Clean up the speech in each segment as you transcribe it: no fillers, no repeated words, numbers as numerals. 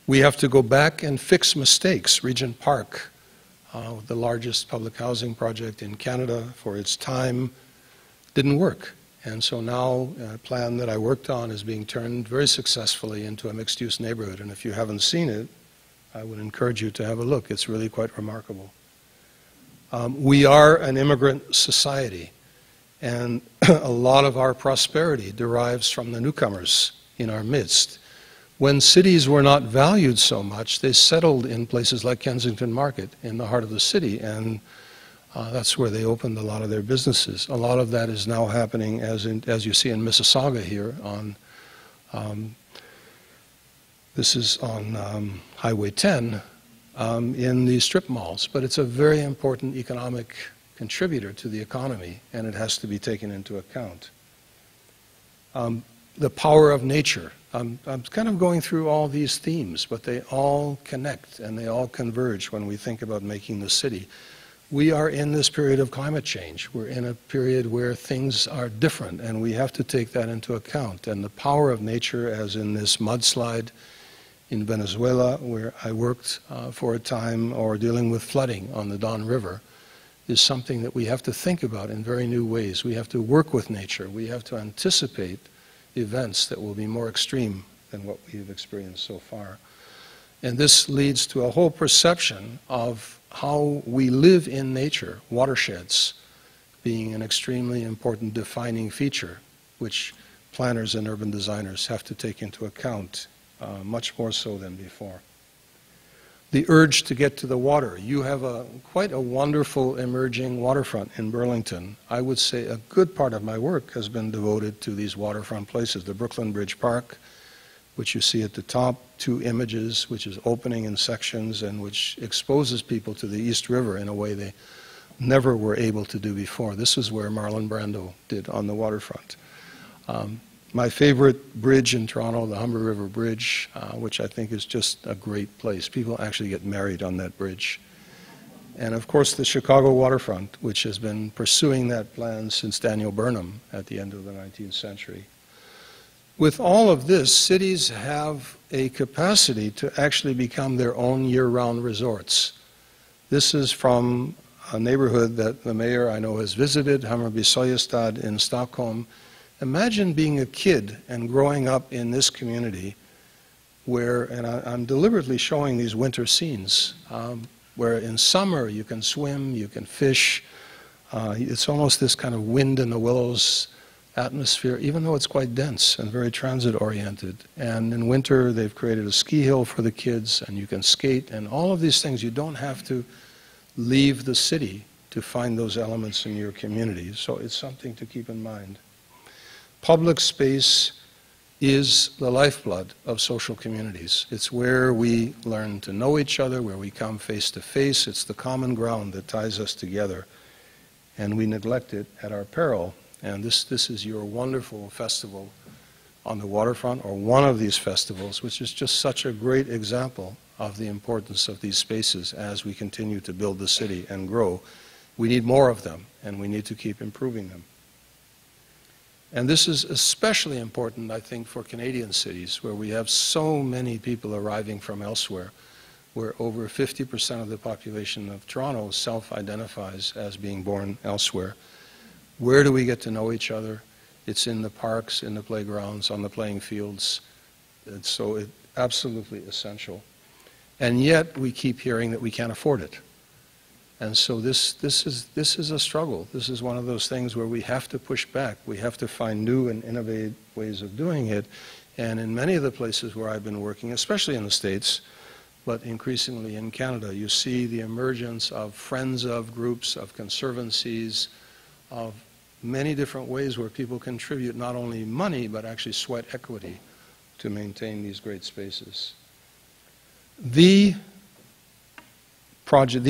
We have to go back and fix mistakes. Regent Park, the largest public housing project in Canada for its time, didn't work. And so now a plan that I worked on is being turned very successfully into a mixed-use neighborhood. And if you haven't seen it, I would encourage you to have a look. It's really quite remarkable. We are an immigrant society, and a lot of our prosperity derives from the newcomers in our midst. When cities were not valued so much, they settled in places like Kensington Market in the heart of the city, and that's where they opened a lot of their businesses. A lot of that is now happening, as you see in Mississauga here. This is on Highway 10 in the strip malls, but it's a very important economic contributor to the economy, and it has to be taken into account. The power of nature. I'm kind of going through all these themes, but they all connect and they all converge when we think about making the city. We are in this period of climate change. We're in a period where things are different, and we have to take that into account. And the power of nature, as in this mudslide in Venezuela, where I worked for a time, or dealing with flooding on the Don River, is something that we have to think about in very new ways. We have to work with nature. We have to anticipate events that will be more extreme than what we've experienced so far. And this leads to a whole perception of how we live in nature, watersheds being an extremely important defining feature, which planners and urban designers have to take into account, much more so than before. The urge to get to the water. You have quite a wonderful emerging waterfront in Burlington. I would say a good part of my work has been devoted to these waterfront places. The Brooklyn Bridge Park, which you see at the top, 2 images, which is opening in sections and which exposes people to the East River in a way they never were able to do before. This is where Marlon Brando did on the waterfront. My favorite bridge in Toronto, the Humber River Bridge, which I think is just a great place. People actually get married on that bridge. And of course the Chicago waterfront, which has been pursuing that plan since Daniel Burnham at the end of the 19th century. With all of this, cities have a capacity to actually become their own year-round resorts. This is from a neighborhood that the mayor I know has visited, Hammarby Sjöstad in Stockholm. Imagine being a kid and growing up in this community where, and I'm deliberately showing these winter scenes, where in summer you can swim, you can fish. It's almost this kind of wind in the willows atmosphere, even though it's quite dense and very transit-oriented. And in winter, they've created a ski hill for the kids, and you can skate, and all of these things. You don't have to leave the city to find those elements in your community. So it's something to keep in mind. Public space is the lifeblood of social communities. It's where we learn to know each other, where we come face to face. It's the common ground that ties us together, and we neglect it at our peril. And this is your wonderful festival on the waterfront, or one of these festivals, which is just such a great example of the importance of these spaces as we continue to build the city and grow. We need more of them, and we need to keep improving them. And this is especially important, I think, for Canadian cities, where we have so many people arriving from elsewhere, where over 50% of the population of Toronto self-identifies as being born elsewhere. Where do we get to know each other? It's in the parks, in the playgrounds, on the playing fields. And so it's absolutely essential. And yet we keep hearing that we can't afford it. And so this is a struggle. This is one of those things where we have to push back. We have to find new and innovative ways of doing it. And in many of the places where I've been working, especially in the States, but increasingly in Canada, you see the emergence of friends of groups, of conservancies, of many different ways where people contribute not only money, but actually sweat equity to maintain these great spaces. The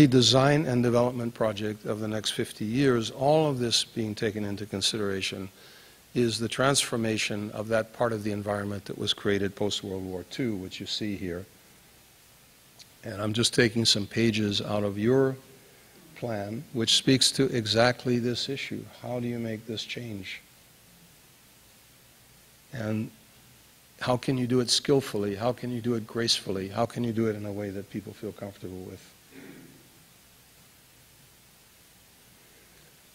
design and development project of the next 50 years, all of this being taken into consideration, is the transformation of that part of the environment that was created post-World War II, which you see here. And I'm just taking some pages out of your plan, which speaks to exactly this issue. How do you make this change? And How can you do it skillfully? How can you do it gracefully? How can you do it in a way that people feel comfortable with?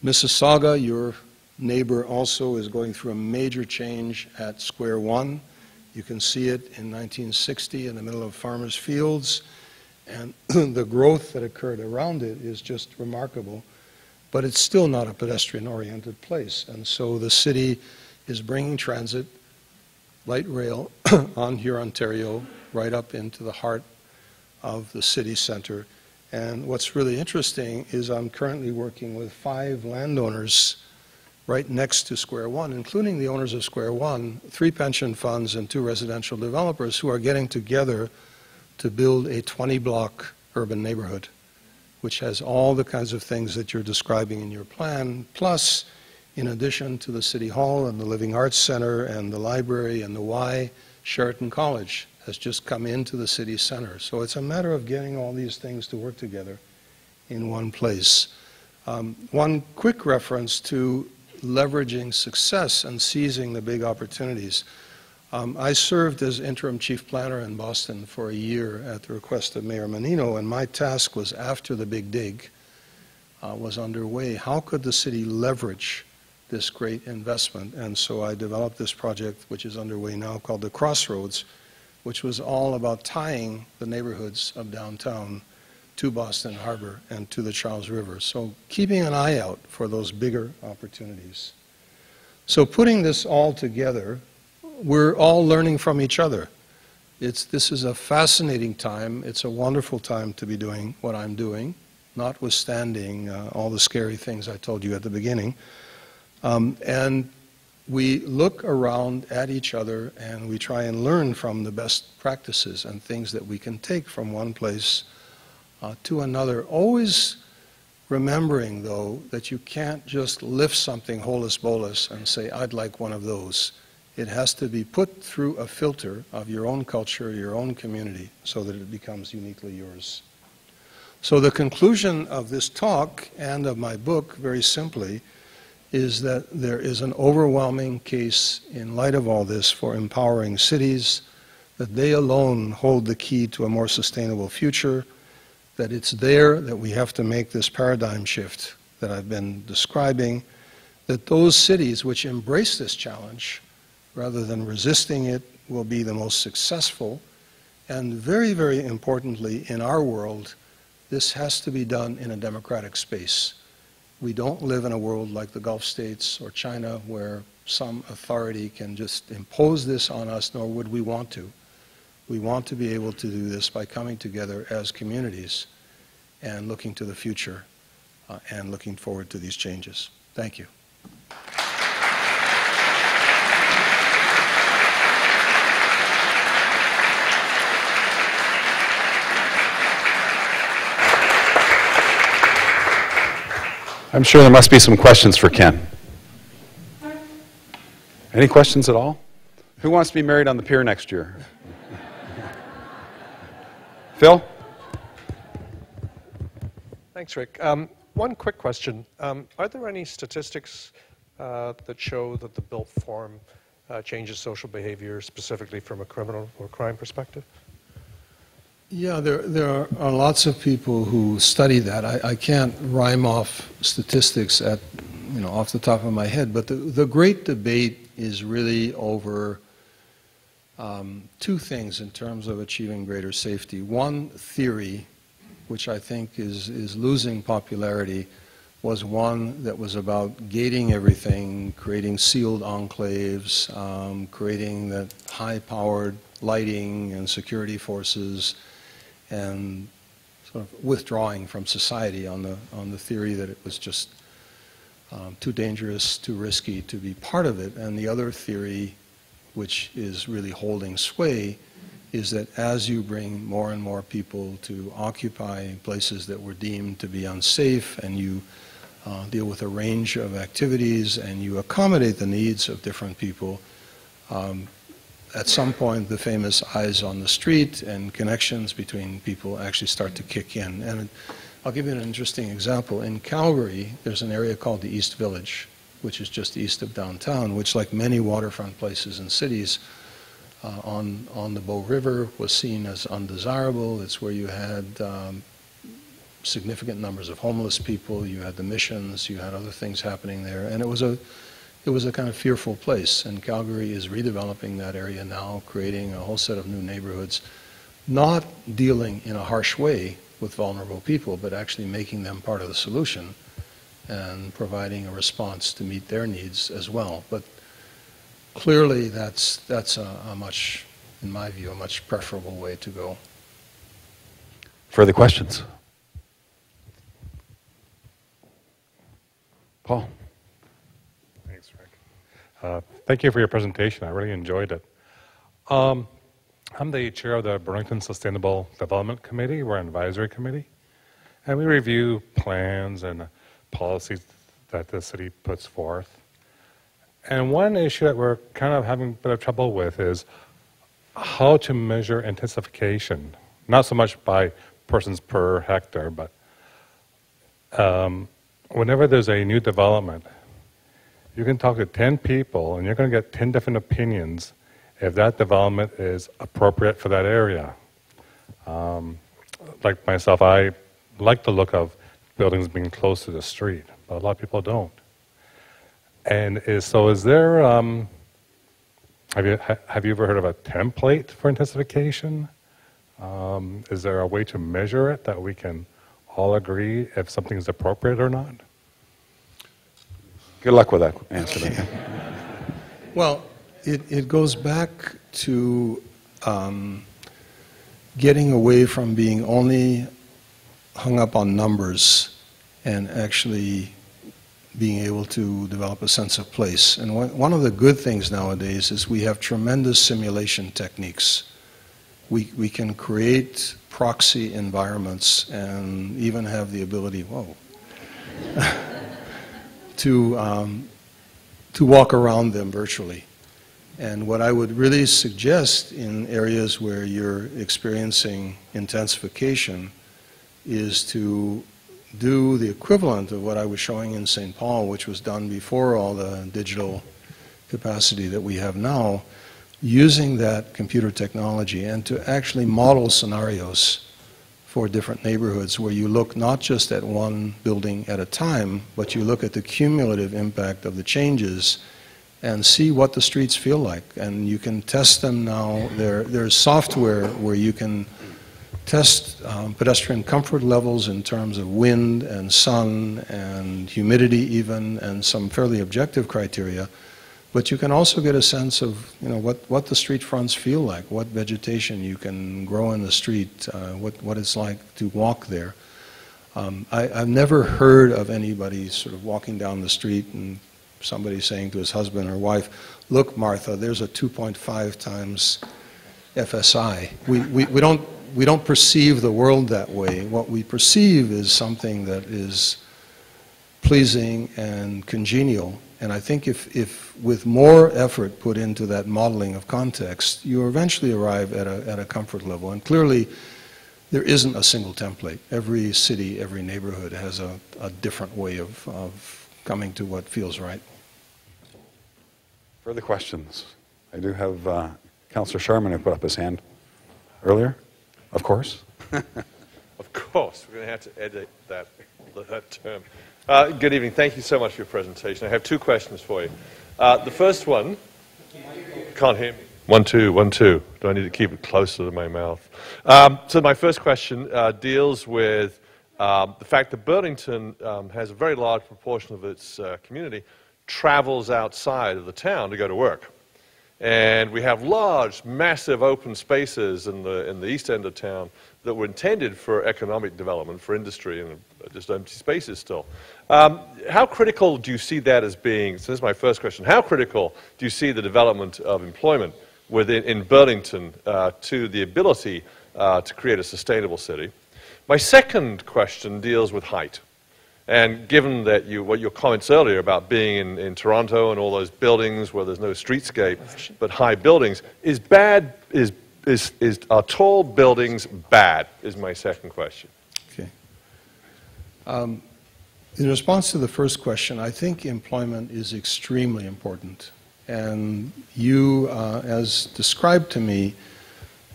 Mississauga, your neighbor, also is going through a major change at Square One. You can see it in 1960 in the middle of farmers' fields, and the growth that occurred around it is just remarkable. But it's still not a pedestrian-oriented place, and so the city is bringing transit, light rail, on Hurontario right up into the heart of the city center. And what's really interesting is I'm currently working with 5 landowners right next to Square One, including the owners of Square One, 3 pension funds and 2 residential developers who are getting together to build a 20-block urban neighborhood, which has all the kinds of things that you're describing in your plan, plus, in addition to the City Hall and the Living Arts Center and the library and the Y, Sheraton College has just come into the city center. So it's a matter of getting all these things to work together in one place. One quick reference to leveraging success and seizing the big opportunities. I served as interim chief planner in Boston for a year at the request of Mayor Menino, and my task was, after the big dig was underway, how could the city leverage this great investment? And so I developed this project, which is underway now, called the Crossroads, which was all about tying the neighborhoods of downtown to Boston Harbor and to the Charles River. So keeping an eye out for those bigger opportunities. So putting this all together, we're all learning from each other. This is a fascinating time. It's a wonderful time to be doing what I'm doing, notwithstanding all the scary things I told you at the beginning. And we look around at each other and we try and learn from the best practices and things that we can take from one place to another. Always remembering, though, that you can't just lift something holus bolus and say, I'd like one of those. It has to be put through a filter of your own culture, your own community, so that it becomes uniquely yours. So the conclusion of this talk and of my book, very simply, is that there is an overwhelming case in light of all this for empowering cities, that they alone hold the key to a more sustainable future, that it's there that we have to make this paradigm shift that I've been describing, that those cities which embrace this challenge, rather than resisting it, will be the most successful. And very, very importantly, in our world, this has to be done in a democratic space. We don't live in a world like the Gulf states or China where some authority can just impose this on us, nor would we want to. We want to be able to do this by coming together as communities and looking to the future and looking forward to these changes. Thank you. I'm sure there must be some questions for Ken. Any questions at all? Who wants to be married on the pier next year? Phil? Thanks, Rick. One quick question. Are there any statistics that show that the built form changes social behavior specifically from a criminal or crime perspective? Yeah, there are lots of people who study that. I can't rhyme off statistics off the top of my head, but the great debate is really over 2 things in terms of achieving greater safety. One theory, which I think is losing popularity, was one that was about gating everything, creating sealed enclaves, creating that high-powered lighting and security forces, and sort of withdrawing from society on the theory that it was just too dangerous, too risky to be part of it. And the other theory, which is really holding sway, is that as you bring more and more people to occupy places that were deemed to be unsafe, and you deal with a range of activities, and you accommodate the needs of different people, at some point the famous eyes on the street and connections between people actually start to kick in. And I'll give you an interesting example. In Calgary, there's an area called the East Village, which is just east of downtown, which, like many waterfront places and cities, on the Bow River was seen as undesirable. It's where you had significant numbers of homeless people. You had the missions. You had other things happening there, and it was a kind of fearful place. And Calgary is redeveloping that area now, creating a whole set of new neighborhoods, not dealing in a harsh way with vulnerable people, but actually making them part of the solution and providing a response to meet their needs as well. But clearly, that's a much, in my view, a much preferable way to go. Further questions? Paul. Thanks, Rick. Thank you for your presentation. I really enjoyed it. I'm the chair of the Burlington Sustainable Development Committee. We're an advisory committee, and we review plans and policies that the city puts forth. And one issue that we're kind of having a bit of trouble with is how to measure intensification, not so much by persons per hectare, but whenever there's a new development, you can talk to 10 people and you're going to get 10 different opinions if that development is appropriate for that area. Like myself, I like the look of buildings being close to the street, but a lot of people don't. And is there, have you ever heard of a template for intensification? Is there a way to measure it that we can all agree if something is appropriate or not? Good luck with that answer. Well, it goes back to getting away from being only hung up on numbers and actually being able to develop a sense of place. And one of the good things nowadays is we have tremendous simulation techniques. We can create proxy environments and even have the ability, to walk around them virtually. And what I would really suggest in areas where you're experiencing intensification is to do the equivalent of what I was showing in St. Paul, which was done before all the digital capacity that we have now, using that computer technology and to actually model scenarios for different neighborhoods where you look not just at one building at a time, but you look at the cumulative impact of the changes and see what the streets feel like. And you can test them now. There's software where you can test pedestrian comfort levels in terms of wind and sun and humidity even, and some fairly objective criteria. But you can also get a sense of what the street fronts feel like, what vegetation you can grow in the street, what it's like to walk there. I've never heard of anybody sort of walking down the street and somebody saying to his husband or wife, "Look, Martha, there's a 2.5 times FSI." We don't perceive the world that way. What we perceive is something that is pleasing and congenial. And I think if with more effort put into that modeling of context, you eventually arrive at a comfort level. And clearly, there isn't a single template. Every city, every neighborhood has a different way of coming to what feels right. Further questions? I do have Councillor Sharman who put up his hand earlier. Of course. Of course. We're going to have to edit that term. Good evening. Thank you so much for your presentation. I have two questions for you. The first one, can't hear me. 1, 2, 1, 2. Do I need to keep it closer to my mouth? So my first question deals with the fact that Burlington has a very large proportion of its community travels outside of the town to go to work. And we have large, massive open spaces in the east end of town that were intended for economic development, for industry, and just empty spaces still. How critical do you see that as being? So this is my first question. How critical do you see the development of employment in Burlington to the ability to create a sustainable city? My second question deals with height. And given that what your comments earlier about being in Toronto and all those buildings where there's no streetscape but high buildings, are tall buildings bad, is my second question. Okay. In response to the first question, I think employment is extremely important. And you, as described to me,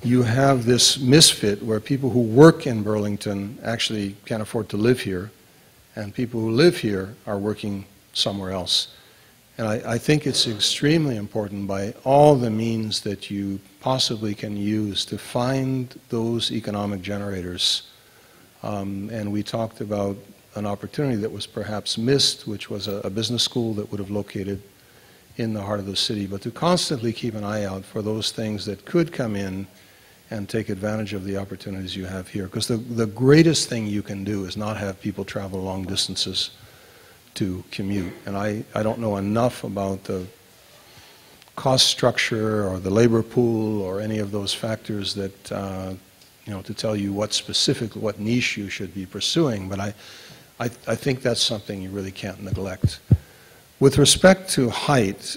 you have this misfit where people who work in Burlington actually can't afford to live here, and people who live here are working somewhere else. And I think it's extremely important by all the means that you possibly can use to find those economic generators. And we talked about an opportunity that was perhaps missed, which was a business school that would have located in the heart of the city, but to constantly keep an eye out for those things that could come in and take advantage of the opportunities you have here. Because the greatest thing you can do is not have people travel long distances to commute. And I don't know enough about the cost structure or the labor pool or any of those factors that, to tell you what niche you should be pursuing, but I think that's something you really can't neglect. With respect to height,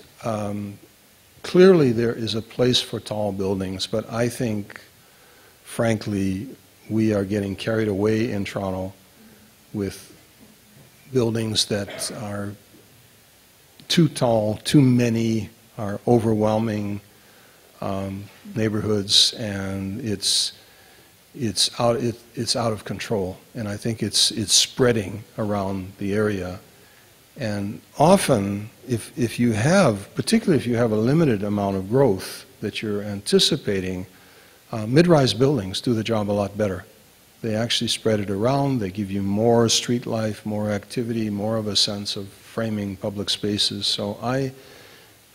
clearly there is a place for tall buildings, but I think, frankly, we are getting carried away in Toronto with buildings that are too tall, too many, are overwhelming neighborhoods, and it's out of control. And I think it's spreading around the area. And often, particularly if you have a limited amount of growth that you're anticipating, mid-rise buildings do the job a lot better. They actually spread it around, they give you more street life, more activity, more of a sense of framing public spaces. So I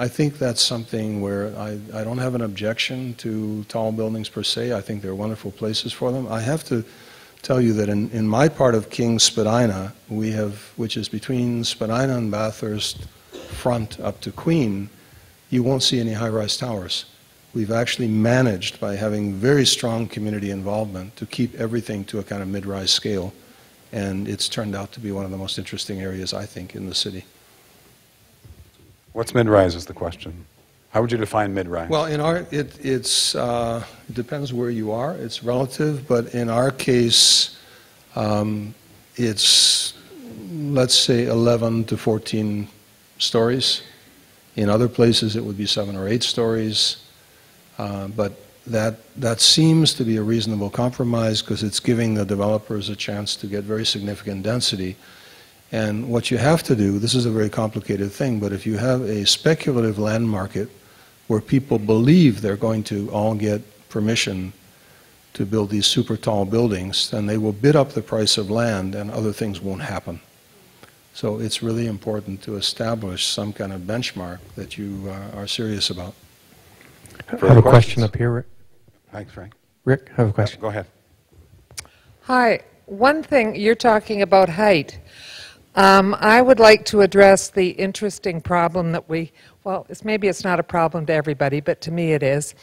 think that's something where I don't have an objection to tall buildings per se. I think they're wonderful places for them. I have to tell you that in my part of King's Spadina, which is between Spadina and Bathurst front up to Queen, you won't see any high-rise towers. We've actually managed, by having very strong community involvement, to keep everything to a kind of mid-rise scale, and it's turned out to be one of the most interesting areas, I think, in the city. What's mid-rise is the question. How would you define mid-rise? Well, it depends where you are. It's relative, but in our case, it's, let's say, 11 to 14 stories. In other places, it would be 7 or 8 stories. But that seems to be a reasonable compromise because it's giving the developers a chance to get very significant density. And what you have to do, this is a very complicated thing, but if you have a speculative land market where people believe they're going to all get permission to build these super tall buildings, then they will bid up the price of land and other things won't happen. So it's really important to establish some kind of benchmark that you are serious about. I have a question up here, Rick. Thanks, Frank. Rick, I have a question. Go ahead. Hi. One thing, you're talking about height. I would like to address the interesting problem that maybe it's not a problem to everybody, but to me it is,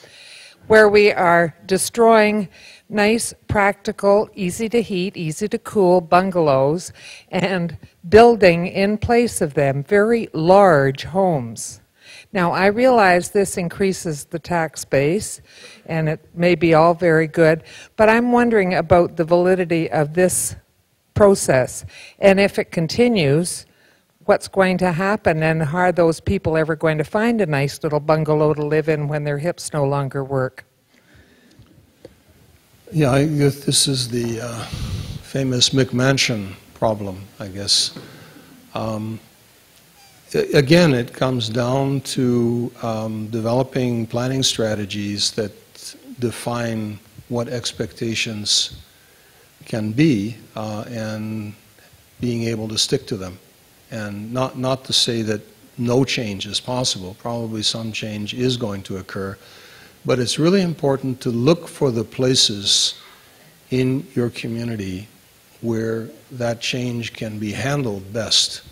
where we are destroying nice, practical, easy to heat, easy to cool bungalows and building in place of them very large homes. Now, I realize this increases the tax base, and it may be all very good, but I'm wondering about the validity of this process, and if it continues, what's going to happen, and are those people ever going to find a nice little bungalow to live in when their hips no longer work? Yeah, this is the famous McMansion problem, I guess. Again, it comes down to developing planning strategies that define what expectations can be and being able to stick to them. And not to say that no change is possible. Probably some change is going to occur. But it's really important to look for the places in your community where that change can be handled best,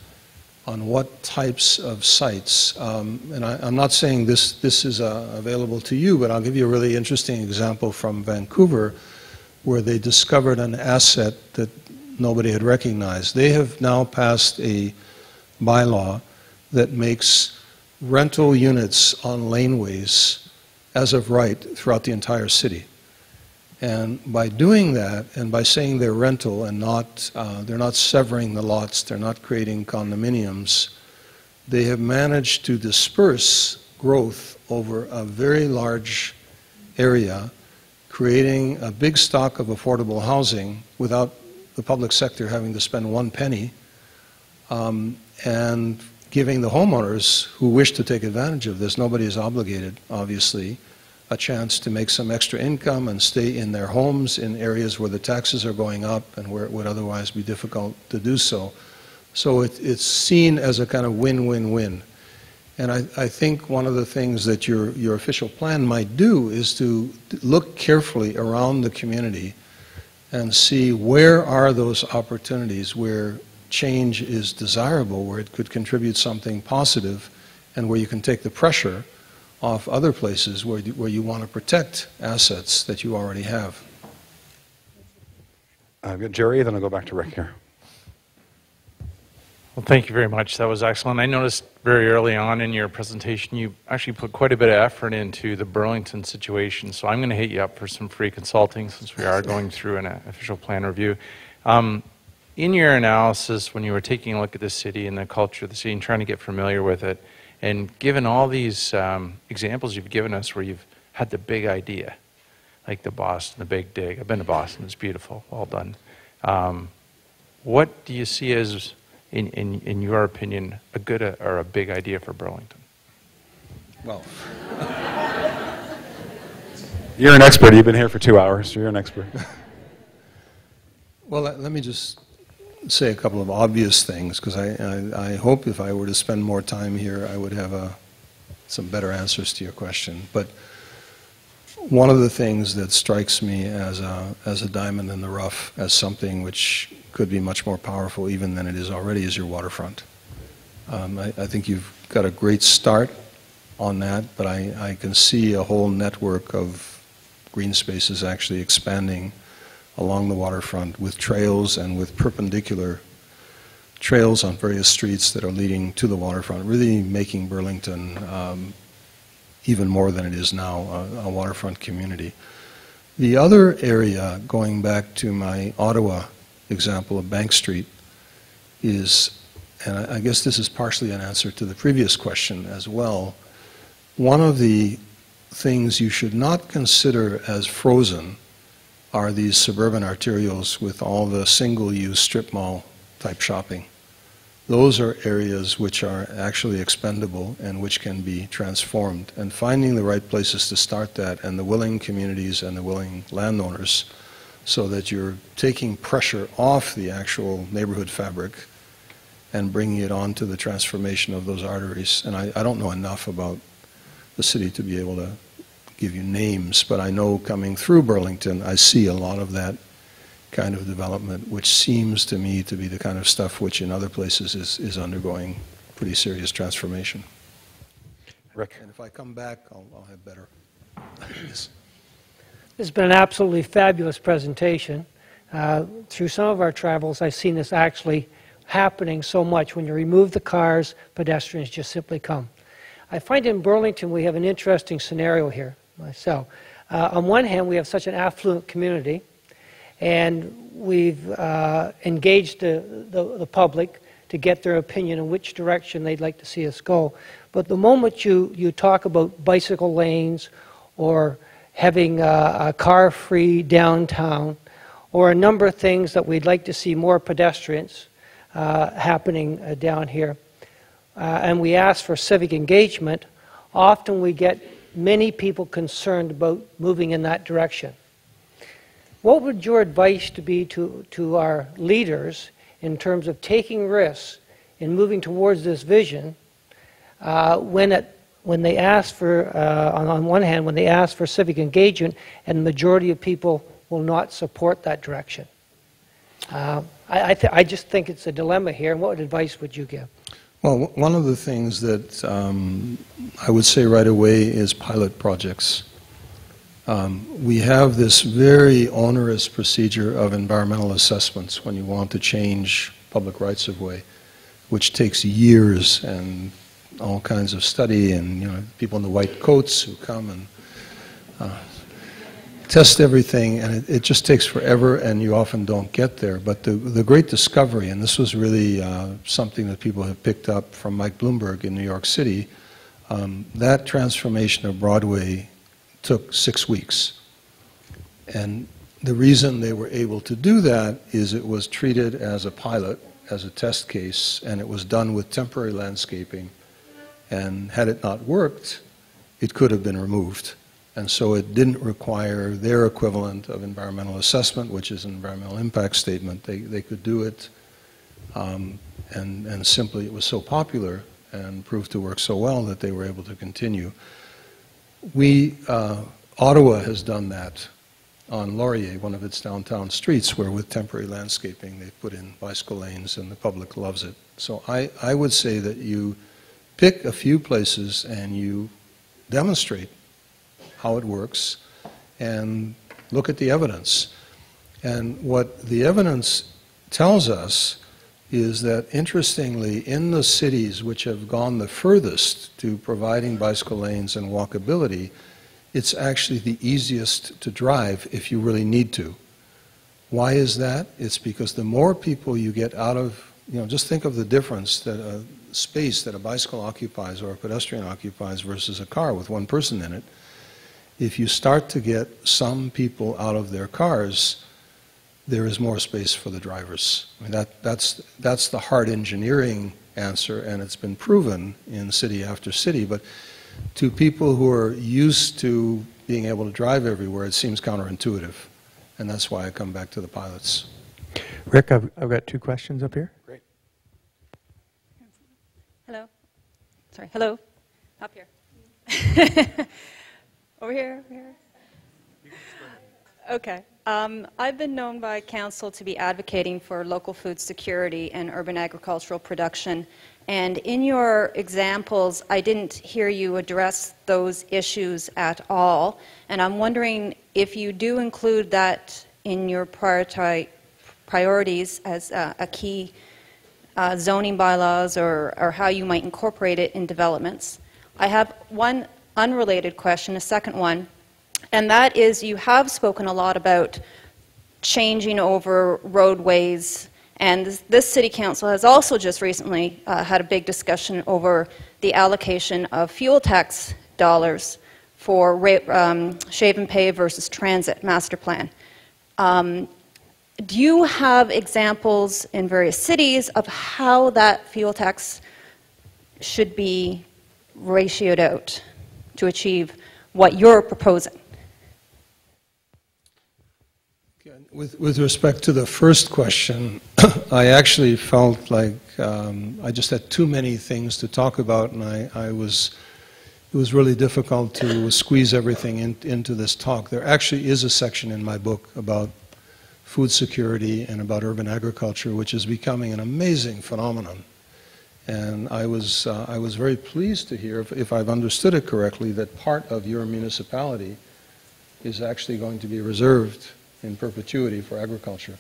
on what types of sites. And I'm not saying this is available to you, but I'll give you a really interesting example from Vancouver, where they discovered an asset that nobody had recognized. They have now passed a bylaw that makes rental units on laneways as of right throughout the entire city. And by doing that, and by saying they're rental and they're not severing the lots, they're not creating condominiums, they have managed to disperse growth over a very large area, creating a big stock of affordable housing without the public sector having to spend one penny, and giving the homeowners who wish to take advantage of this, nobody is obligated, obviously, a chance to make some extra income and stay in their homes in areas where the taxes are going up and where it would otherwise be difficult to do so. So it's seen as a kind of win-win-win. And I think one of the things that your official plan might do is to look carefully around the community and see where are those opportunities where change is desirable, where it could contribute something positive, and where you can take the pressure off other places where you want to protect assets that you already have. I've got Jerry, then I'll go back to Rick here. Well, thank you very much. That was excellent. I noticed very early on in your presentation you actually put quite a bit of effort into the Burlington situation, so I'm going to hit you up for some free consulting since we are going through an official plan review. In your analysis, when you were taking a look at the city and the culture of the city and trying to get familiar with it, and given all these examples you've given us where you've had the big idea, like the Boston, the Big Dig. I've been to Boston, it's beautiful, well done. What do you see as, in your opinion, a good or a big idea for Burlington? Well, You're an expert. You've been here for 2 hours, so you're an expert. well, let me just say a couple of obvious things, because I hope if I were to spend more time here, I would have some better answers to your question. But one of the things that strikes me as a diamond in the rough, as something which could be much more powerful even than it is already, is your waterfront. I think you've got a great start on that, but I can see a whole network of green spaces actually expanding along the waterfront with trails and with perpendicular trails on various streets that are leading to the waterfront, really making Burlington even more than it is now, a waterfront community. The other area, going back to my Ottawa example of Bank Street, is, and I guess this is partially an answer to the previous question as well, one of the things you should not consider as frozen are these suburban arterials with all the single-use strip mall type shopping. Those are areas which are actually expendable and which can be transformed. And finding the right places to start that, and the willing communities and the willing landowners, so that you're taking pressure off the actual neighborhood fabric and bringing it onto the transformation of those arteries. And I don't know enough about the city to be able to give you names, but I know coming through Burlington, I see a lot of that kind of development, which seems to me to be the kind of stuff which in other places is undergoing pretty serious transformation. Rick. And if I come back, I'll have better. This has been an absolutely fabulous presentation. Through some of our travels, I've seen this actually happening so much. When you remove the cars, pedestrians just simply come. I find in Burlington we have an interesting scenario here myself. On one hand, we have such an affluent community, and we've engaged the public to get their opinion in which direction they'd like to see us go. But the moment you talk about bicycle lanes or having a car-free downtown, or a number of things that we'd like to see more pedestrians happening down here, and we ask for civic engagement, often we get many people concerned about moving in that direction. What would your advice be to our leaders in terms of taking risks in moving towards this vision when they ask for, on one hand, when they ask for civic engagement and the majority of people will not support that direction? I just think it's a dilemma here, and what advice would you give? Well, one of the things that I would say right away is pilot projects. We have this very onerous procedure of environmental assessments when you want to change public rights-of-way, which takes years and all kinds of study, and people in the white coats who come and test everything, and it just takes forever, and you often don't get there. But the great discovery, and this was really something that people have picked up from Mike Bloomberg in New York City, that transformation of Broadway took 6 weeks. And the reason they were able to do that is it was treated as a pilot, as a test case, and it was done with temporary landscaping. And had it not worked, it could have been removed. And so it didn't require their equivalent of environmental assessment, which is an environmental impact statement. They could do it, and simply it was so popular and proved to work so well that they were able to continue. Ottawa has done that on Laurier, one of its downtown streets, where with temporary landscaping they put in bicycle lanes and the public loves it. So I would say that you pick a few places and you demonstrate how it works and look at the evidence. And what the evidence tells us is that, interestingly, in the cities which have gone the furthest to providing bicycle lanes and walkability, it's actually the easiest to drive if you really need to. Why is that? It's because the more people you get out of, just think of the difference that a space that a bicycle occupies or a pedestrian occupies versus a car with one person in it. If you start to get some people out of their cars, there is more space for the drivers. I mean, that's the hard engineering answer, and it's been proven in city after city. But to people who are used to being able to drive everywhere, it seems counterintuitive. And that's why I come back to the pilots. Rick, I've got 2 questions up here. Great. Hello. Sorry. Hello. Up here. Over here. Over here. Okay. I've been known by council to be advocating for local food security and urban agricultural production. And in your examples, I didn't hear you address those issues at all. And I'm wondering if you do include that in your priorities as a key zoning bylaws or how you might incorporate it in developments. I have one unrelated question, a second one, and that is you have spoken a lot about changing over roadways, and this city council has also just recently had a big discussion over the allocation of fuel tax dollars for shave and pave versus transit master plan. Do you have examples in various cities of how that fuel tax should be ratioed out to achieve what you're proposing? With respect to the first question, I actually felt like I just had too many things to talk about, and it was really difficult to squeeze everything into this talk. There actually is a section in my book about food security and about urban agriculture, which is becoming an amazing phenomenon. And I was very pleased to hear, if I've understood it correctly, that part of your municipality is actually going to be reserved in perpetuity for agriculture.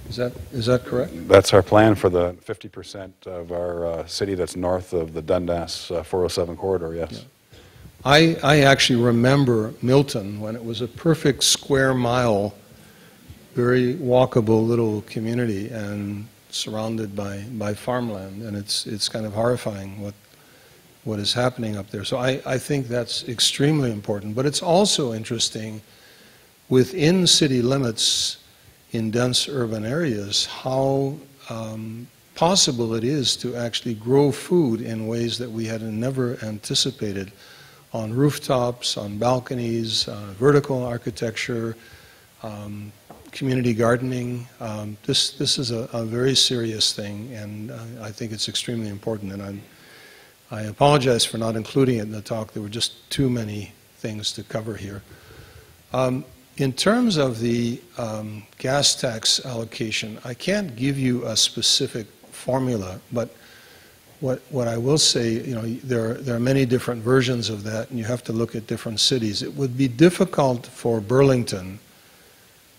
Is that correct? That's our plan for the 50% of our city that's north of the Dundas 407 corridor, yes. Yeah. I actually remember Milton when it was a perfect square mile, very walkable little community and surrounded by farmland, and it's kind of horrifying what is happening up there. So I think that's extremely important, but it's also interesting within city limits in dense urban areas how possible it is to actually grow food in ways that we had never anticipated, on rooftops, on balconies, vertical architecture, community gardening. This is a very serious thing, and I think it's extremely important, and I apologize for not including it in the talk. There were just too many things to cover here. In terms of the gas tax allocation, I can't give you a specific formula, but what I will say, there are many different versions of that, and you have to look at different cities. It would be difficult for Burlington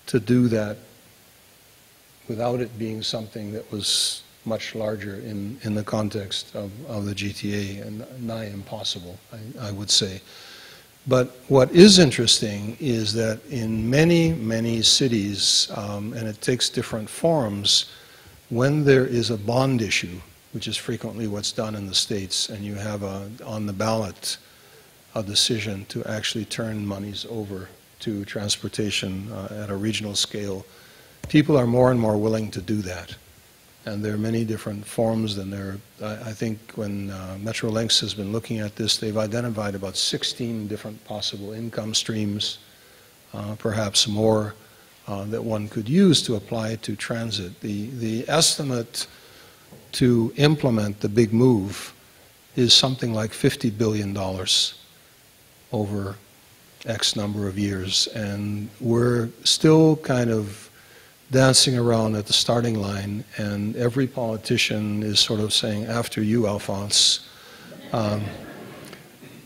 to do that without it being something that was much larger in the context of the GTA, and nigh impossible, I would say. But what is interesting is that in many, many cities, and it takes different forms, when there is a bond issue, which is frequently what's done in the States, and you have on the ballot a decision to actually turn monies over to transportation at a regional scale, people are more and more willing to do that. And there are many different forms, and I think when Metrolinx has been looking at this, they've identified about 16 different possible income streams, perhaps more, that one could use to apply to transit. The estimate to implement the big move is something like $50 billion over X number of years, and we're still kind of dancing around at the starting line, and every politician is sort of saying, after you, Alphonse.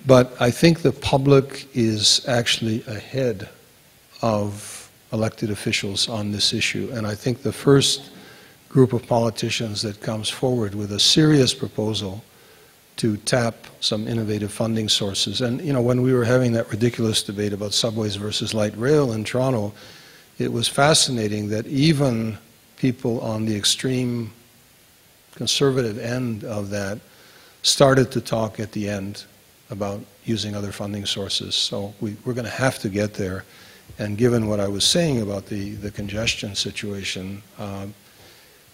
But I think the public is actually ahead of elected officials on this issue, and I think the first group of politicians that comes forward with a serious proposal to tap some innovative funding sources. And you know, when we were having that ridiculous debate about subways versus light rail in Toronto, it was fascinating that even people on the extreme conservative end of that started to talk at the end about using other funding sources. So we're going to have to get there. And given what I was saying about the congestion situation,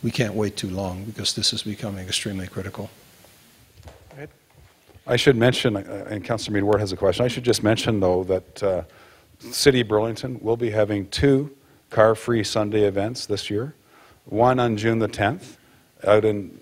we can't wait too long, because this is becoming extremely critical. I should mention, and Councillor Mead Ward has a question, I should just mention, though, that City of Burlington will be having 2 car-free Sunday events this year. One on June the 10th, out in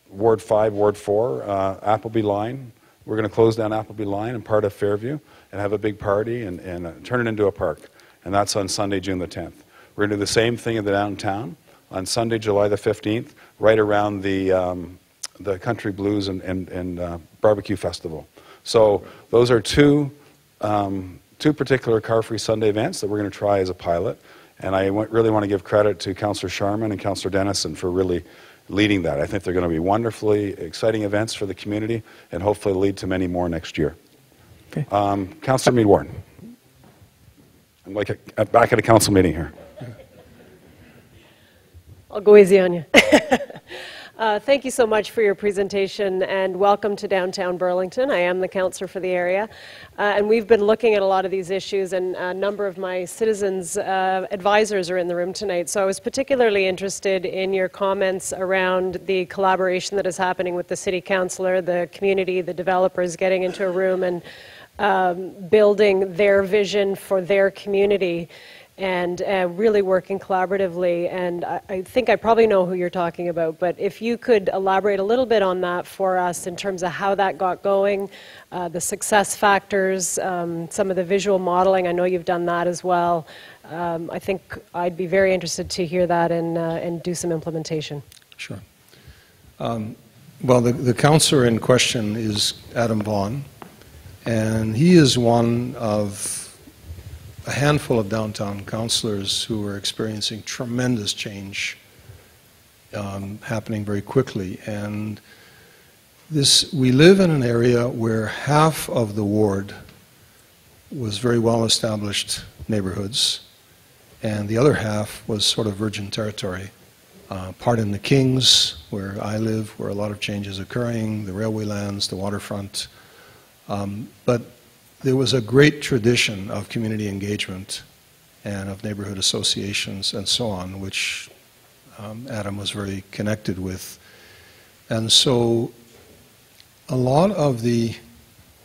Ward 5, Ward 4, Appleby Line. We're going to close down Appleby Line and part of Fairview and have a big party and turn it into a park. And that's on Sunday, June the 10th. We're going to do the same thing in the downtown on Sunday, July the 15th, right around the Country Blues and Barbecue Festival. So those are two particular car-free Sunday events that we're going to try as a pilot. And I really want to give credit to Councillor Sharman and Councillor Dennison for really leading that. I think they're going to be wonderfully exciting events for the community and hopefully lead to many more next year. Okay. Councillor Mead Ward. I'm like back at a council meeting here. I'll go easy on you. Thank you so much for your presentation, and welcome to downtown Burlington. I am the councillor for the area, and we've been looking at a lot of these issues, and a number of my citizens advisors are in the room tonight. So I was particularly interested in your comments around the collaboration that is happening with the city councillor, the community, the developers getting into a room and building their vision for their community, and really working collaboratively. And I think I probably know who you're talking about, but if you could elaborate a little bit on that for us in terms of how that got going, the success factors, some of the visual modeling. I know you've done that as well. I think I'd be very interested to hear that and do some implementation. Sure. Well, the councillor in question is Adam Vaughan, and he is one of a handful of downtown councillors who are experiencing tremendous change happening very quickly. And we live in an area where half of the ward was very well-established neighborhoods, and the other half was sort of virgin territory. Part in the Kings, where I live, where a lot of change is occurring, the railway lands, the waterfront. But there was a great tradition of community engagement and of neighborhood associations and so on, which Adam was very connected with. And so a lot of the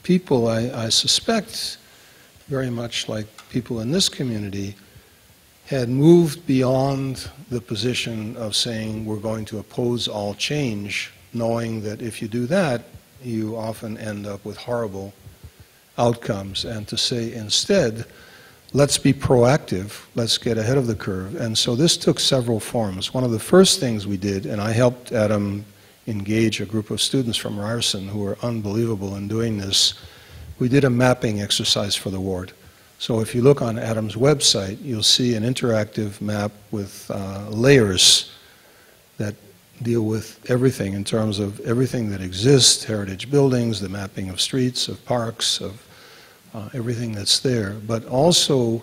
people, I suspect, very much like people in this community, had moved beyond the position of saying we're going to oppose all change, knowing that if you do that, you often end up with horrible outcomes, and to say instead, let's be proactive, let's get ahead of the curve. And so this took several forms. One of the first things we did, and I helped Adam engage a group of students from Ryerson who were unbelievable in doing this, we did a mapping exercise for the ward. So if you look on Adam's website, you'll see an interactive map with layers that deal with everything in terms of everything that exists, heritage buildings, the mapping of streets, of parks, of everything that's there, but also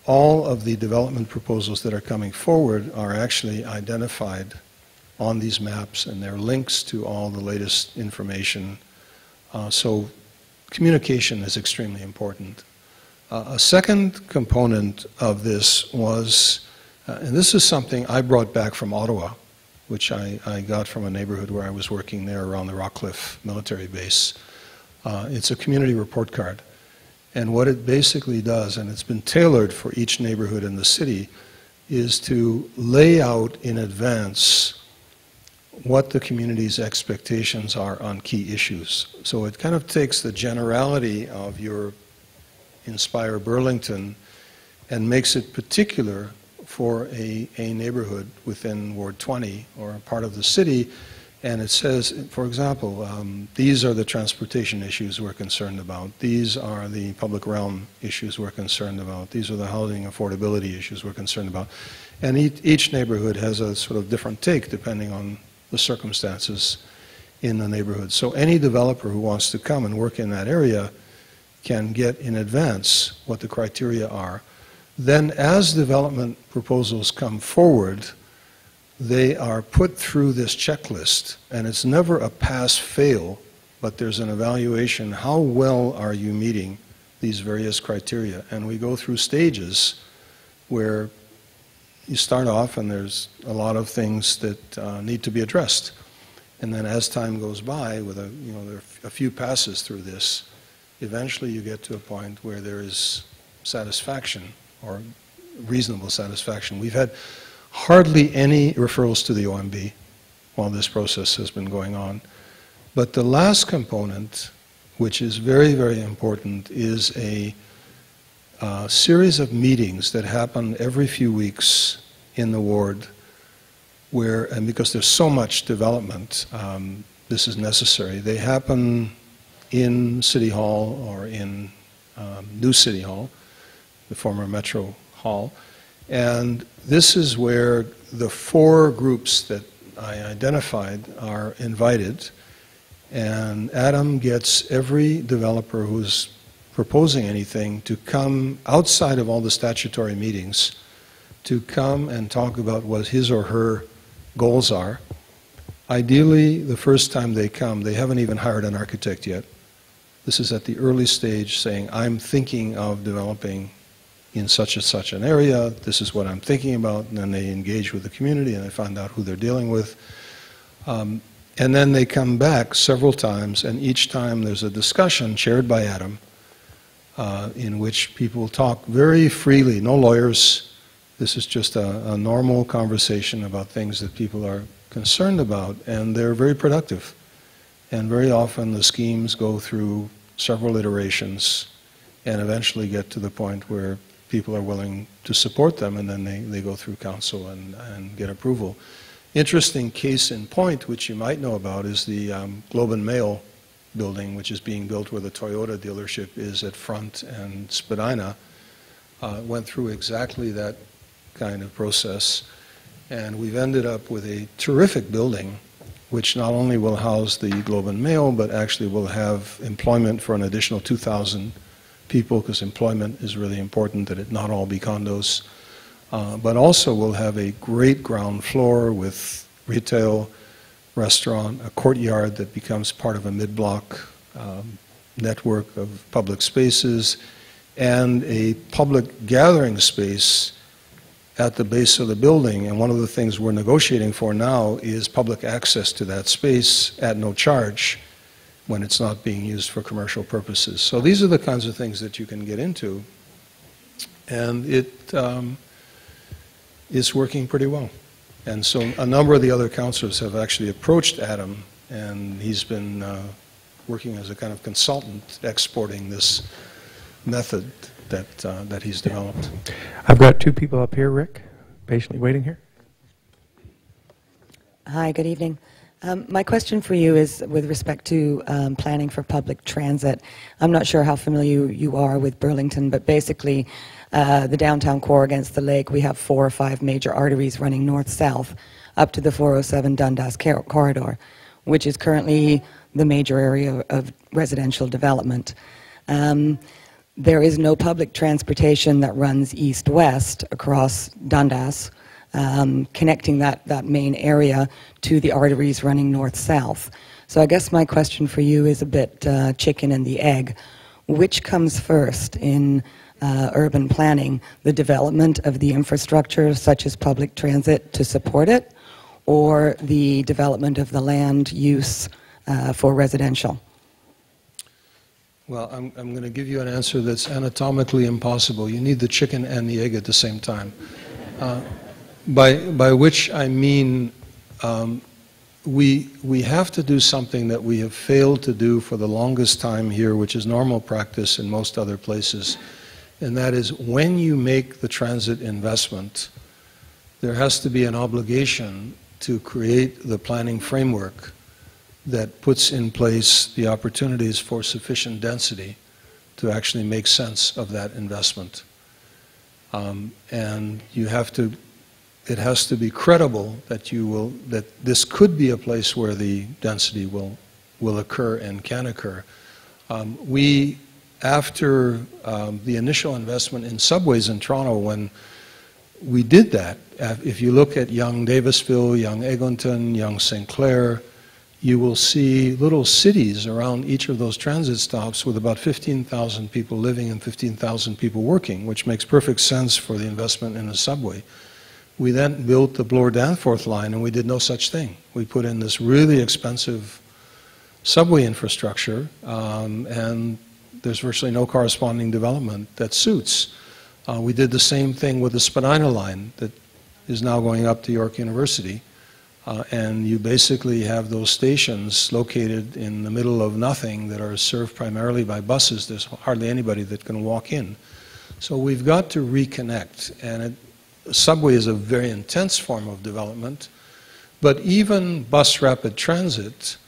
all of the development proposals that are coming forward are actually identified on these maps, and they're links to all the latest information. So communication is extremely important. A second component of this was, and this is something I brought back from Ottawa, which I got from a neighborhood where I was working there around the Rockcliffe military base. It's a community report card. And what it basically does, and it's been tailored for each neighborhood in the city, is to lay out in advance what the community's expectations are on key issues. So it kind of takes the generality of your Inspire Burlington and makes it particular for a neighborhood within Ward 20 or a part of the city. And it says, for example, these are the transportation issues we're concerned about. These are the public realm issues we're concerned about. These are the housing affordability issues we're concerned about. And each neighborhood has a sort of different take depending on the circumstances in the neighborhood. So any developer who wants to come and work in that area can get in advance what the criteria are. Then as development proposals come forward, they are put through this checklist, and it's never a pass-fail, but there's an evaluation. How well are you meeting these various criteria? And we go through stages where you start off and there's a lot of things that need to be addressed. And then as time goes by, with there are a few passes through this, eventually you get to a point where there is satisfaction or reasonable satisfaction. We've had hardly any referrals to the OMB while this process has been going on. But the last component, which is very, very important, is a series of meetings that happen every few weeks in the ward where, and because there's so much development, this is necessary. They happen in City Hall or in New City Hall, the former Metro Hall. And this is where the 4 groups that I identified are invited, and Adam gets every developer who's proposing anything to come outside of all the statutory meetings, to come and talk about what his or her goals are. Ideally, the first time they come, they haven't even hired an architect yet. This is at the early stage saying, I'm thinking of developing in such and such an area, this is what I'm thinking about, and then they engage with the community and they find out who they're dealing with. And then they come back several times, and each time there's a discussion chaired by Adam in which people talk very freely, no lawyers. This is just a normal conversation about things that people are concerned about, and they're very productive. And very often the schemes go through several iterations and eventually get to the point where people are willing to support them, and then they go through council and get approval. Interesting case in point, which you might know about, is the Globe and Mail building, which is being built where the Toyota dealership is at Front and Spadina. Went through exactly that kind of process, and we've ended up with a terrific building which not only will house the Globe and Mail, but actually will have employment for an additional 2,000 people, because employment is really important, that it not all be condos. But also will have a great ground floor with retail, restaurant, a courtyard that becomes part of a mid-block network of public spaces, and a public gathering space at the base of the building. And one of the things we're negotiating for now is public access to that space at no charge when it's not being used for commercial purposes. So these are the kinds of things that you can get into, and it's working pretty well. And so a number of the other councillors have actually approached Adam, and he's been working as a kind of consultant exporting this method that he's developed. I've got 2 people up here, Rick, patiently waiting here. Hi, good evening. My question for you is with respect to planning for public transit. I'm not sure how familiar you are with Burlington, but basically the downtown core against the lake, we have 4 or 5 major arteries running north-south up to the 407 Dundas corridor, which is currently the major area of residential development. there is no public transportation that runs east-west across Dundas, connecting that main area to the arteries running north-south. So I guess my question for you is a bit chicken and the egg. Which comes first in urban planning, the development of the infrastructure such as public transit to support it, or the development of the land use for residential? Well, I'm going to give you an answer that's anatomically impossible. You need the chicken and the egg at the same time. By which I mean we have to do something that we have failed to do for the longest time here, which is normal practice in most other places, and that is when you make the transit investment, there has to be an obligation to create the planning framework that puts in place the opportunities for sufficient density to actually make sense of that investment. And you have to, it has to be credible that that this could be a place where the density will occur and can occur. After the initial investment in subways in Toronto, when we did that, if you look at young Davisville, young Eglinton, young St. Clair, you will see little cities around each of those transit stops with about 15,000 people living and 15,000 people working, which makes perfect sense for the investment in a subway. We then built the Bloor-Danforth line, and we did no such thing. We put in this really expensive subway infrastructure, and there's virtually no corresponding development that suits. We did the same thing with the Spadina line that is now going up to York University. And you basically have those stations located in the middle of nothing that are served primarily by buses. There's hardly anybody that can walk in. So we've got to reconnect. And subway is a very intense form of development. But even bus rapid transit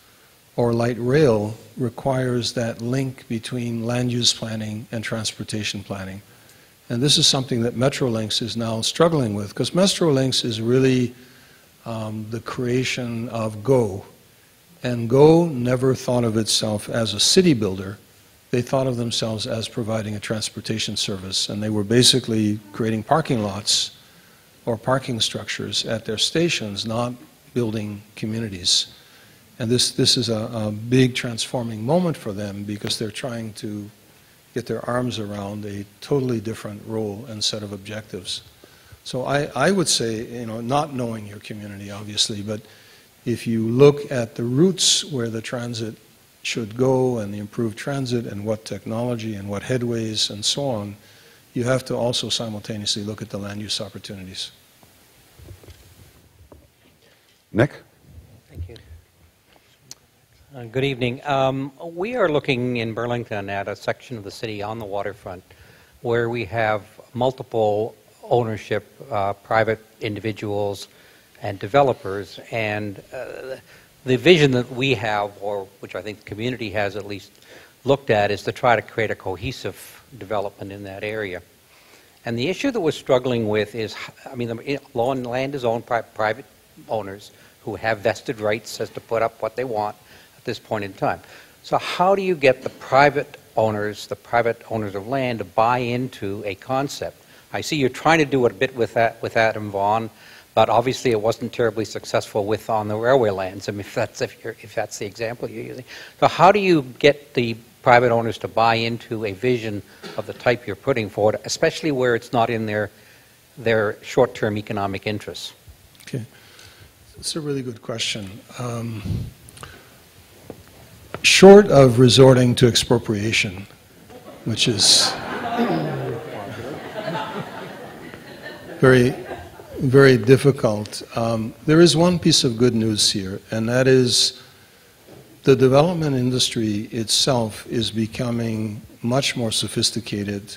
or light rail requires that link between land use planning and transportation planning. And this is something that Metrolinx is now struggling with, because Metrolinx is really the creation of GO. And GO never thought of itself as a city builder. They thought of themselves as providing a transportation service. And they were basically creating parking lots or parking structures at their stations, not building communities. And this is a big transforming moment for them, because they're trying to get their arms around a totally different role and set of objectives. So I would say, not knowing your community, obviously, but if you look at the routes where the transit should go and the improved transit and what technology and what headways and so on, you have to also simultaneously look at the land use opportunities. Nick? Thank you. Good evening. We are looking in Burlington at a section of the city on the waterfront where we have multiple ownership, private individuals and developers, and the vision that we have, or which I think the community has at least looked at, is to try to create a cohesive development in that area. And the issue that we're struggling with is, the land is owned by private owners who have vested rights as to put up what they want at this point in time. So how do you get the private owners of land to buy into a concept? I see you're trying to do it a bit with Adam Vaughan, but obviously it wasn't terribly successful on the railway lands. If that's the example you're using. So how do you get the private owners to buy into a vision of the type you're putting forward, especially where it's not in their short-term economic interests? Okay, that's a really good question. Short of resorting to expropriation, which is very, very difficult. There is one piece of good news here, and that is the development industry itself is becoming much more sophisticated,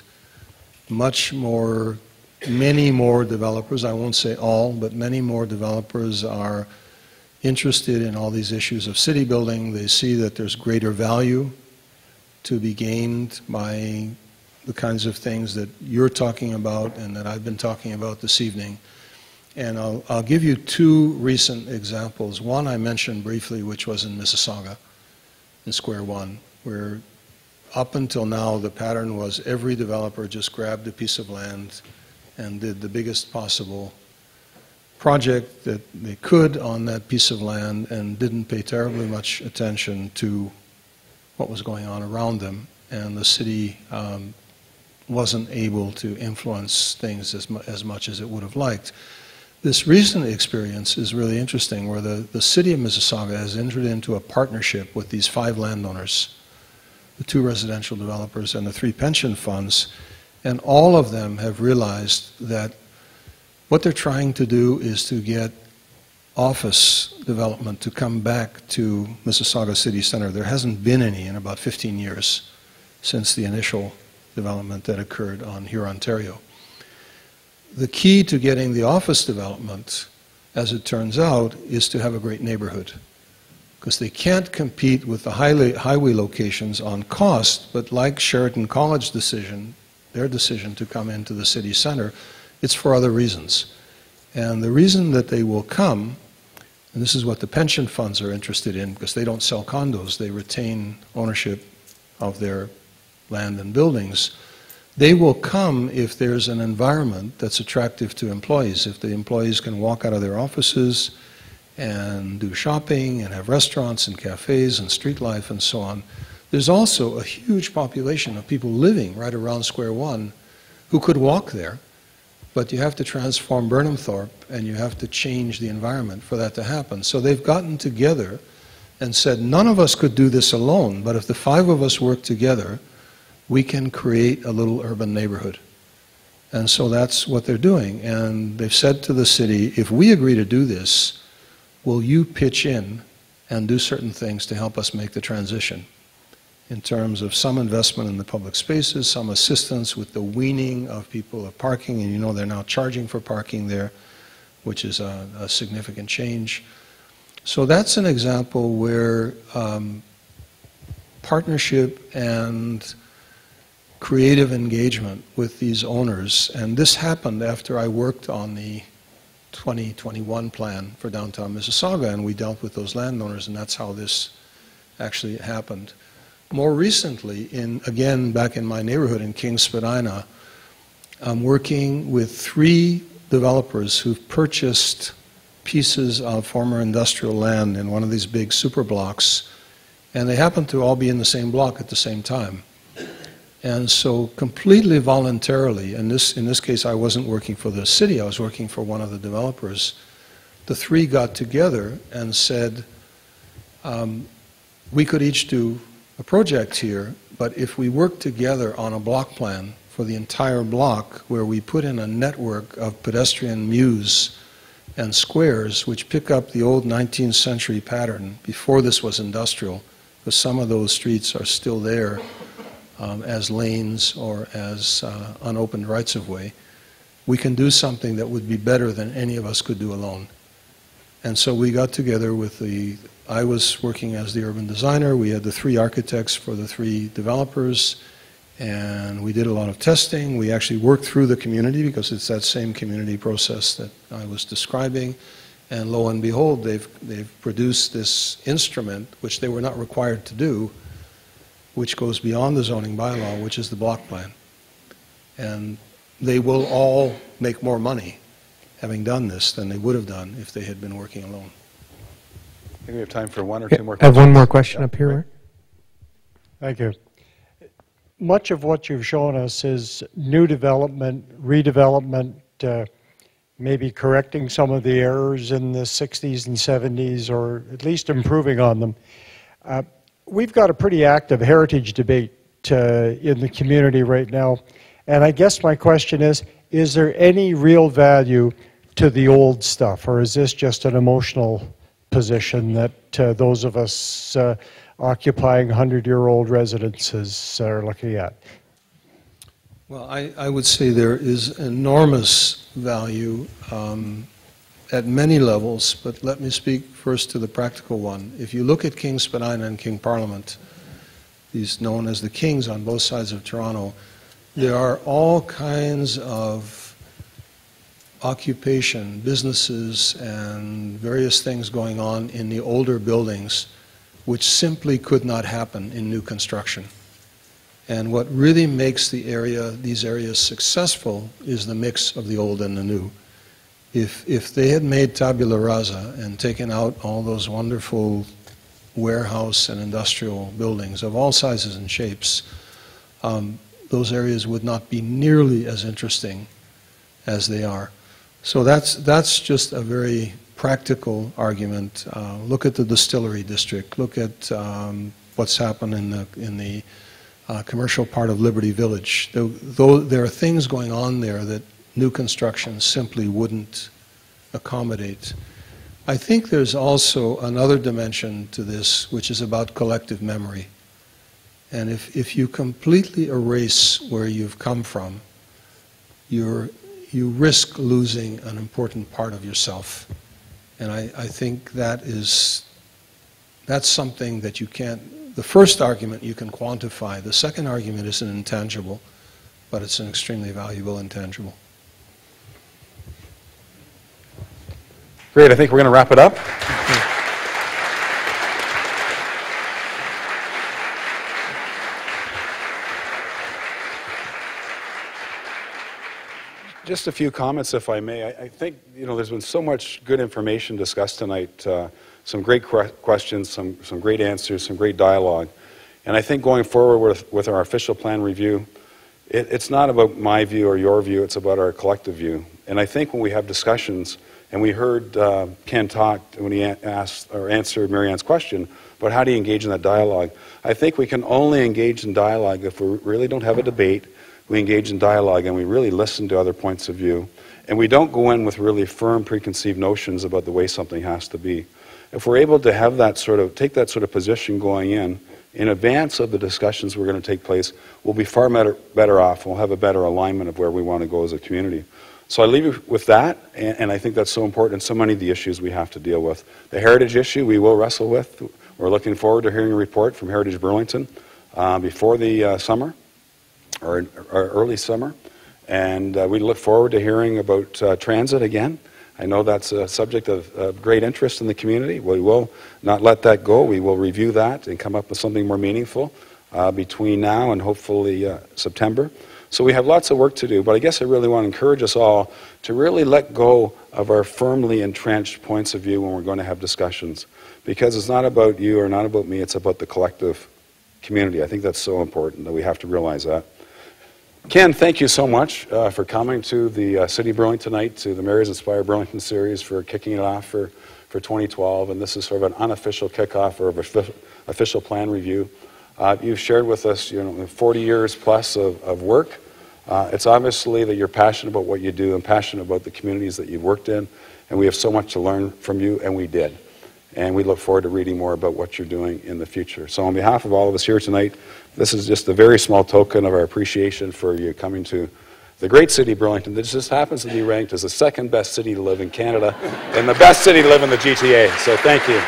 many more developers, I won't say all, but many more developers are interested in all these issues of city building. They see that there's greater value to be gained by the kinds of things that you're talking about and that I've been talking about this evening. And I'll give you two recent examples. One I mentioned briefly, which was in Mississauga, in Square One, where up until now, the pattern was every developer just grabbed a piece of land and did the biggest possible project that they could on that piece of land and didn't pay terribly much attention to what was going on around them. And the city wasn't able to influence things as much as it would have liked. This recent experience is really interesting, where the city of Mississauga has entered into a partnership with these 5 landowners, the 2 residential developers and the 3 pension funds, and all of them have realized that what they're trying to do is to get office development to come back to Mississauga City Center. There hasn't been any in about 15 years since the initial development that occurred on Hurontario. The key to getting the office development, as it turns out, is to have a great neighborhood, because they can't compete with the highway locations on cost, but like Sheraton College decision, their decision to come into the city center, it's for other reasons. And the reason that they will come, and this is what the pension funds are interested in, because they don't sell condos, they retain ownership of their land and buildings. They will come if there's an environment that's attractive to employees, if the employees can walk out of their offices and do shopping and have restaurants and cafes and street life and so on. There's also a huge population of people living right around Square One who could walk there, but you have to transform Burnhamthorpe and you have to change the environment for that to happen. So they've gotten together and said, none of us could do this alone, but if the 5 of us work together, we can create a little urban neighborhood. And so that's what they're doing. And they've said to the city, if we agree to do this, will you pitch in and do certain things to help us make the transition, in terms of some investment in the public spaces, some assistance with the weaning of people of parking, and you know they're now charging for parking there, which is a significant change. So that's an example where partnership and creative engagement with these owners, and this happened after I worked on the 2021 plan for downtown Mississauga, and we dealt with those landowners, and that's how this actually happened. More recently, again back in my neighborhood in King Spadina, I'm working with 3 developers who've purchased pieces of former industrial land in one of these big super blocks, and they happen to all be in the same block at the same time. And so completely voluntarily, and in this case I wasn't working for the city, I was working for one of the developers, the 3 got together and said, we could each do a project here, but if we work together on a block plan for the entire block, where we put in a network of pedestrian mews and squares which pick up the old 19th century pattern before this was industrial, because some of those streets are still there as lanes or as unopened rights-of-way, we can do something that would be better than any of us could do alone. And so we got together with I was working as the urban designer, we had the 3 architects for the 3 developers, and we did a lot of testing. We actually worked through the community, because it's that same community process that I was describing, and lo and behold, they've produced this instrument, which they were not required to do, which goes beyond the zoning bylaw, which is the block plan. And they will all make more money having done this than they would have done if they had been working alone. I think we have time for 1 or 2 more I have questions. one more question up here, Rick. Thank you. Much of what you've shown us is new development, redevelopment, maybe correcting some of the errors in the 60s and 70s, or at least improving on them. We've got a pretty active heritage debate in the community right now, and I guess my question is there any real value to the old stuff, or is this just an emotional position that those of us occupying 100-year-old residences are looking at? Well, I would say there is enormous value at many levels, but let me speak first to the practical one. If you look at King Spadina and King Parliament, these known as the Kings on both sides of Toronto, there are all kinds of occupation, businesses, and various things going on in the older buildings which simply could not happen in new construction. And what really makes these areas successful is the mix of the old and the new. If they had made tabula rasa and taken out all those wonderful warehouse and industrial buildings of all sizes and shapes, those areas would not be nearly as interesting as they are. So that's just a very practical argument. Look at the distillery district. Look at what's happened in the commercial part of Liberty Village. Though there are things going on there that new construction simply wouldn't accommodate. I think there's also another dimension to this, which is about collective memory. And if you completely erase where you've come from, you risk losing an important part of yourself. And I think that's something that you can't, the first argument you can quantify. The second argument is an intangible, but it's an extremely valuable intangible. Great, I think we're going to wrap it up. Just a few comments, if I may. I think, there's been so much good information discussed tonight, some great questions, some great answers, some great dialogue. And I think going forward with our official plan review, it's not about my view or your view, it's about our collective view. And I think when we have discussions, and we heard Ken talk when he asked or answered Marianne's question about how do you engage in that dialogue, I think we can only engage in dialogue if we really don't have a debate. We engage in dialogue and we really listen to other points of view. And we don't go in with really firm preconceived notions about the way something has to be. If we're able to have take that sort of position going in advance of the discussions we're going to take place, we'll be far better off. We'll have a better alignment of where we want to go as a community. So I leave you with that, and I think that's so important in so many of the issues we have to deal with. The heritage issue we will wrestle with. We're looking forward to hearing a report from Heritage Burlington before the summer, or early summer. And we look forward to hearing about transit again. I know that's a subject of great interest in the community. We will not let that go. We will review that and come up with something more meaningful between now and hopefully September. So we have lots of work to do, but I guess I really want to encourage us all to really let go of our firmly entrenched points of view when we're going to have discussions. Because it's not about you or not about me, it's about the collective community. I think that's so important that we have to realize that. Ken, thank you so much for coming to the City of Burlington tonight, to the Mayor's Inspire Burlington series, for kicking it off for 2012. And this is sort of an unofficial kickoff or official plan review. You've shared with us 40 years plus of work. It's obviously that you're passionate about what you do and passionate about the communities that you've worked in, and we have so much to learn from you, and we did. And we look forward to reading more about what you're doing in the future. So on behalf of all of us here tonight, this is just a very small token of our appreciation for you coming to the great city of Burlington that just happens to be ranked as the second best city to live in Canada and the best city to live in the GTA. So thank you.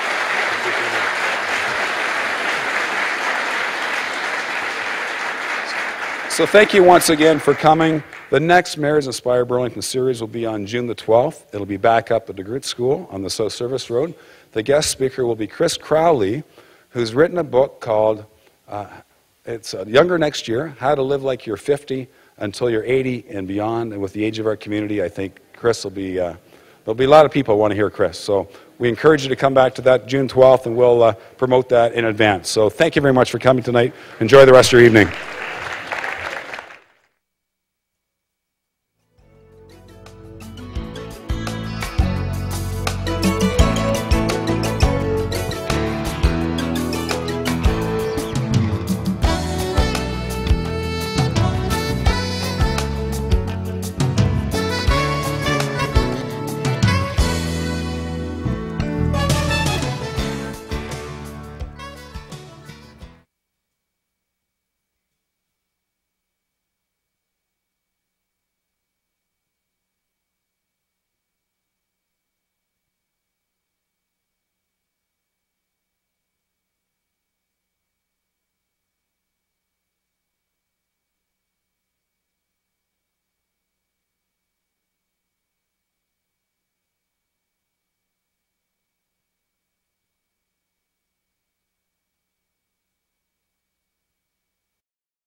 So thank you once again for coming. The next Mayor's Inspire Burlington series will be on June the 12th. It'll be back up at the Grit School on the South Service Road. The guest speaker will be Chris Crowley, who's written a book called, it's Younger Next Year, How to Live Like You're 50 Until You're 80 and Beyond. And with the age of our community, I think Chris will be, there'll be a lot of people who want to hear Chris. So we encourage you to come back to that June 12th, and we'll promote that in advance. So thank you very much for coming tonight. Enjoy the rest of your evening.